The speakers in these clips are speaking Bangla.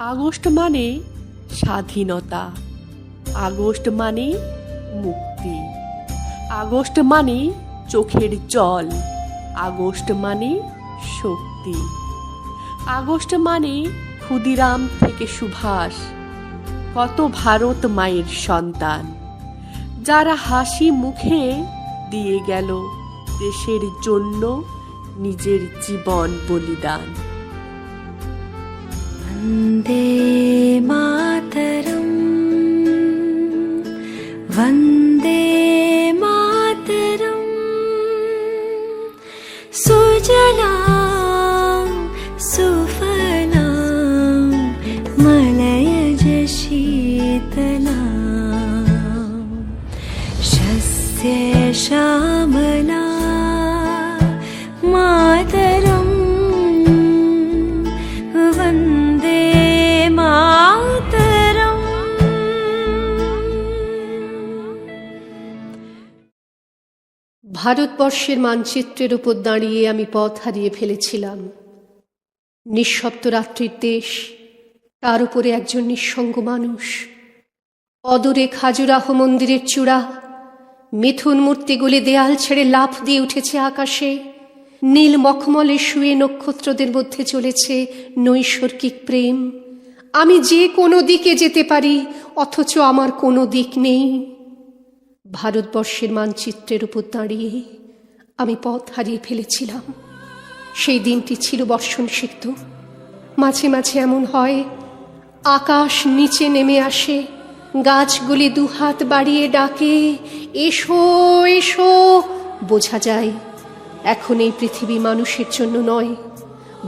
আগস্ট মানে স্বাধীনতা, আগস্ট মানে মুক্তি, আগস্ট মানে চোখের জল, আগস্ট মানে শক্তি, আগস্ট মানে ক্ষুদিরাম থেকে সুভাষ, কত ভারত মায়ের সন্তান, যারা হাসি মুখে দিয়ে গেল দেশের জন্য নিজের জীবন বলিদান। वन्दे मातरम्, वन्दे मातरम्, सुजलां सुफलां मलयज शीतलां, शस्य श्यामला मातरम्, वन्दे मातरम्। ভারতবর্ষের মানচিত্রের উপর দাঁড়িয়ে আমি পথ হারিয়ে ফেলেছিলাম। নিঃশব্দ রাত্রির দেশ, তার উপরে একজন নিঃসঙ্গ মানুষ। অদূরে খাজুরাহ মন্দিরের চূড়া, মিথুন মূর্তিগুলি দেয়াল ছেড়ে লাফ দিয়ে উঠেছে আকাশে। নীল মখমলে শুয়ে নক্ষত্রদের মধ্যে চলেছে নৈসর্গিক প্রেম। আমি যে কোনো দিকে যেতে পারি, অথচ আমার কোনো দিক নেই। ভারতবর্ষের মানচিত্রের উপর দাঁড়িয়ে আমি পথ হারিয়ে ফেলেছিলাম। সেই দিনটি ছিল বর্ষণসিক্ত। মাঝে মাঝে এমন হয়, আকাশ নিচে নেমে আসে, গাছগুলি দুহাত বাড়িয়ে ডাকে, এসো এসো। বোঝা যায় এখন এই পৃথিবী মানুষের জন্য নয়,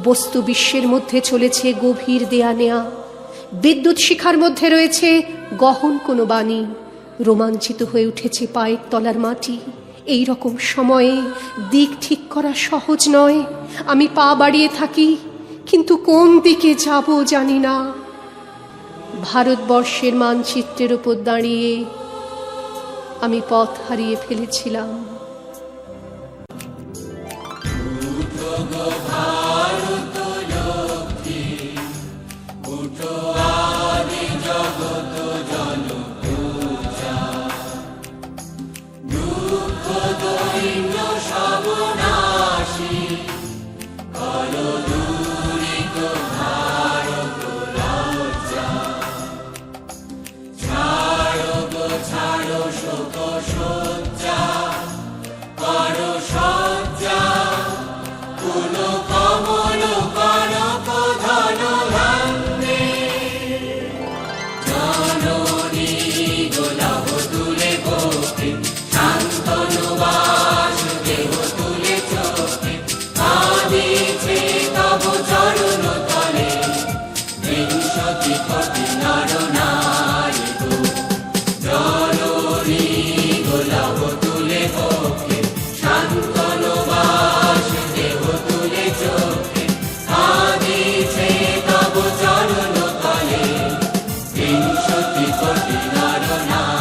বস্তু বিশ্বের মধ্যে চলেছে গভীর দেয়া নেয়া। বিদ্যুৎ শিখার মধ্যে রয়েছে গহন কোনো বাণী। রোমাঞ্চিত হয়ে উঠেছে পায়ের তলার মাটি। এই রকম সময়ে দিক ঠিক করা সহজ নয়। আমি পা বাড়িয়ে থাকি, কিন্তু কোন দিকে যাব জানি না। ভারতবর্ষের মানচিত্রের উপর দাঁড়িয়ে আমি পথ হারিয়ে ফেলেছিলাম। কোটি নর নারী।